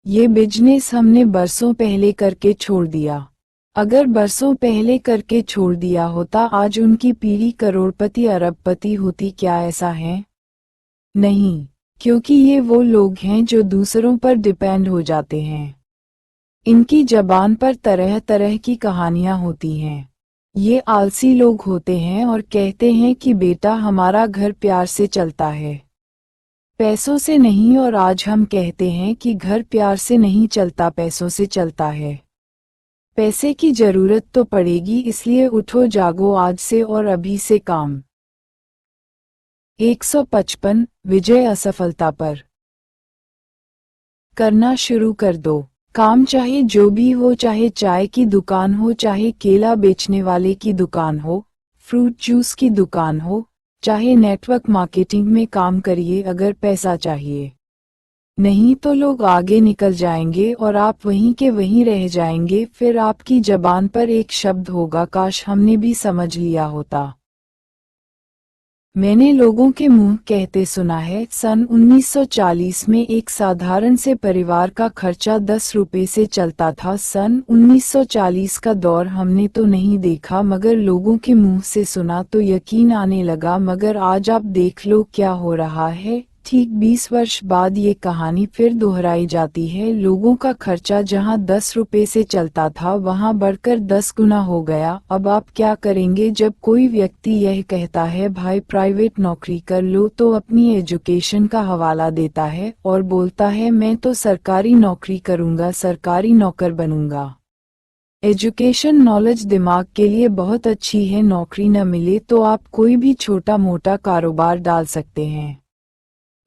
ये बिजनेस हमने बरसों पहले करके छोड़ दिया। अगर बरसों पहले करके छोड़ दिया होता आज उनकी पीढ़ी करोड़पति अरबपति होती। क्या ऐसा है? नहीं, क्योंकि ये वो लोग हैं जो दूसरों पर डिपेंड हो जाते हैं। इनकी जबान पर तरह तरह की कहानियां होती हैं। ये आलसी लोग होते हैं और कहते हैं कि बेटा हमारा घर प्यार से चलता है, पैसों से नहीं। और आज हम कहते हैं कि घर प्यार से नहीं चलता, पैसों से चलता है। पैसे की जरूरत तो पड़ेगी, इसलिए उठो जागो आज से और अभी से काम। 155 विजय असफलता पर। करना शुरू कर दो काम, चाहे जो भी हो, चाहे चाय की दुकान हो, चाहे केला बेचने वाले की दुकान हो, फ्रूट जूस की दुकान हो, चाहे नेटवर्क मार्केटिंग में काम करिए। अगर पैसा चाहिए, नहीं तो लोग आगे निकल जाएंगे और आप वहीं के वहीं रह जाएंगे। फिर आपकी जबान पर एक शब्द होगा, काश हमने भी समझ लिया होता। मैंने लोगों के मुंह कहते सुना है, सन 1940 में एक साधारण से परिवार का खर्चा 10 रुपए से चलता था। सन 1940 का दौर हमने तो नहीं देखा, मगर लोगों के मुंह से सुना तो यकीन आने लगा। मगर आज आप देख लो क्या हो रहा है। ठीक 20 वर्ष बाद ये कहानी फिर दोहराई जाती है। लोगों का खर्चा जहां 10 रुपए से चलता था वहां बढ़कर 10 गुना हो गया। अब आप क्या करेंगे जब कोई व्यक्ति यह कहता है भाई प्राइवेट नौकरी कर लो, तो अपनी एजुकेशन का हवाला देता है और बोलता है मैं तो सरकारी नौकरी करूंगा, सरकारी नौकर बनूंगा। एजुकेशन नॉलेज दिमाग के लिए बहुत अच्छी है। नौकरी न मिले तो आप कोई भी छोटा मोटा कारोबार डाल सकते हैं,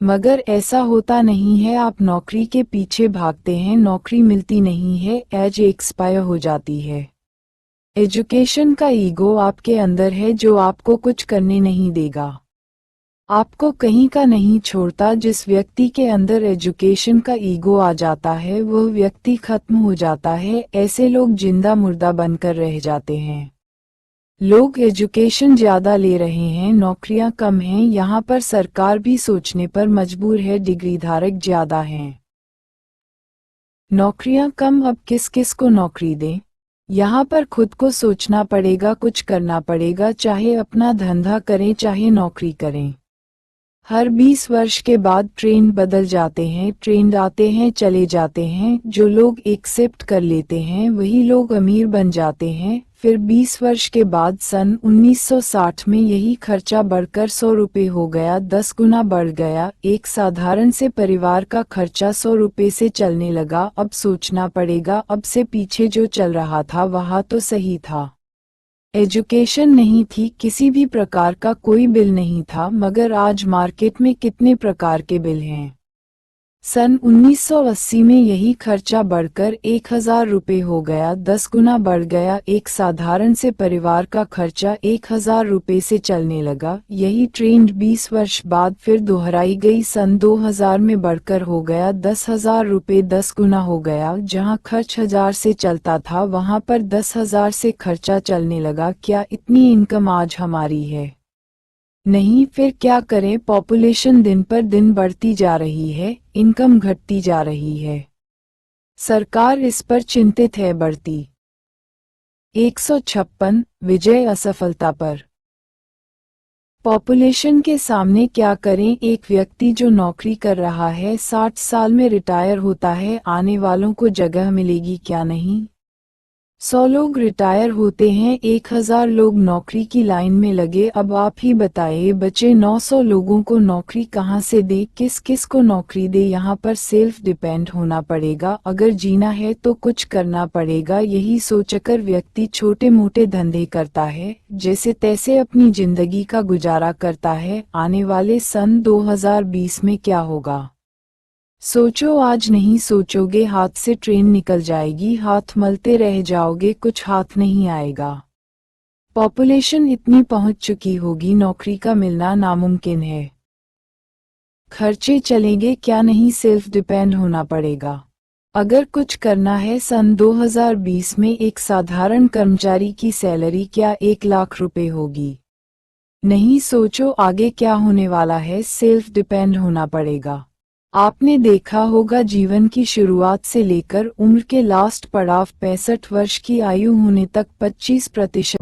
मगर ऐसा होता नहीं है। आप नौकरी के पीछे भागते हैं, नौकरी मिलती नहीं है, एज एक्सपायर हो जाती है। एजुकेशन का ईगो आपके अंदर है जो आपको कुछ करने नहीं देगा, आपको कहीं का नहीं छोड़ता। जिस व्यक्ति के अंदर एजुकेशन का ईगो आ जाता है वह व्यक्ति खत्म हो जाता है। ऐसे लोग जिंदा मुर्दा बनकर रह जाते हैं। लोग एजुकेशन ज्यादा ले रहे हैं, नौकरियां कम हैं। यहाँ पर सरकार भी सोचने पर मजबूर है, डिग्री धारक ज्यादा हैं, नौकरियां कम। अब किस किस को नौकरी दें? यहाँ पर खुद को सोचना पड़ेगा, कुछ करना पड़ेगा, चाहे अपना धंधा करें चाहे नौकरी करें। हर 20 वर्ष के बाद ट्रेंड बदल जाते हैं, ट्रेंड आते हैं चले जाते हैं। जो लोग एक्सेप्ट कर लेते हैं वही लोग अमीर बन जाते हैं। फिर 20 वर्ष के बाद सन 1960 में यही खर्चा बढ़कर 100 रुपये हो गया, 10 गुना बढ़ गया। एक साधारण से परिवार का खर्चा 100 रुपये से चलने लगा। अब सोचना पड़ेगा, अब से पीछे जो चल रहा था वहाँ तो सही था। एजुकेशन नहीं थी, किसी भी प्रकार का कोई बिल नहीं था, मगर आज मार्केट में कितने प्रकार के बिल हैं। सन 1980 में यही खर्चा बढ़कर 1000 रुपये हो गया, 10 गुना बढ़ गया। एक साधारण से परिवार का खर्चा 1000 रुपये से चलने लगा। यही ट्रेंड 20 वर्ष बाद फिर दोहराई गई। सन 2000 में बढ़कर हो गया 10,000 रुपये, 10 गुना हो गया। जहां खर्च 1000 से चलता था वहां पर 10,000 से खर्चा चलने लगा। क्या इतनी इनकम आज हमारी है? नहीं, फिर क्या करें? पॉपुलेशन दिन पर दिन बढ़ती जा रही है, इनकम घटती जा रही है। सरकार इस पर चिंतित है। बढ़ती 156 विजय असफलता पर। पॉपुलेशन के सामने क्या करें? एक व्यक्ति जो नौकरी कर रहा है 60 साल में रिटायर होता है, आने वालों को जगह मिलेगी क्या? नहीं। 100 लोग रिटायर होते हैं, 1000 लोग नौकरी की लाइन में लगे। अब आप ही बताइए, बचे 900 लोगों को नौकरी कहाँ से दे? किस किस को नौकरी दे? यहाँ पर सेल्फ डिपेंड होना पड़ेगा। अगर जीना है तो कुछ करना पड़ेगा। यही सोचकर व्यक्ति छोटे मोटे धंधे करता है, जैसे तैसे अपनी जिंदगी का गुजारा करता है। आने वाले सन 2020 में क्या होगा? सोचो, आज नहीं सोचोगे हाथ से ट्रेन निकल जाएगी, हाथ मलते रह जाओगे, कुछ हाथ नहीं आएगा। पॉपुलेशन इतनी पहुंच चुकी होगी, नौकरी का मिलना नामुमकिन है। खर्चे चलेंगे क्या? नहीं, सेल्फ डिपेंड होना पड़ेगा। अगर कुछ करना है सन 2020 में एक साधारण कर्मचारी की सैलरी क्या 1 लाख रुपए होगी? नहीं, सोचो आगे क्या होने वाला है। सेल्फ डिपेंड होना पड़ेगा। आपने देखा होगा जीवन की शुरुआत से लेकर उम्र के लास्ट पड़ाव 65 वर्ष की आयु होने तक 25%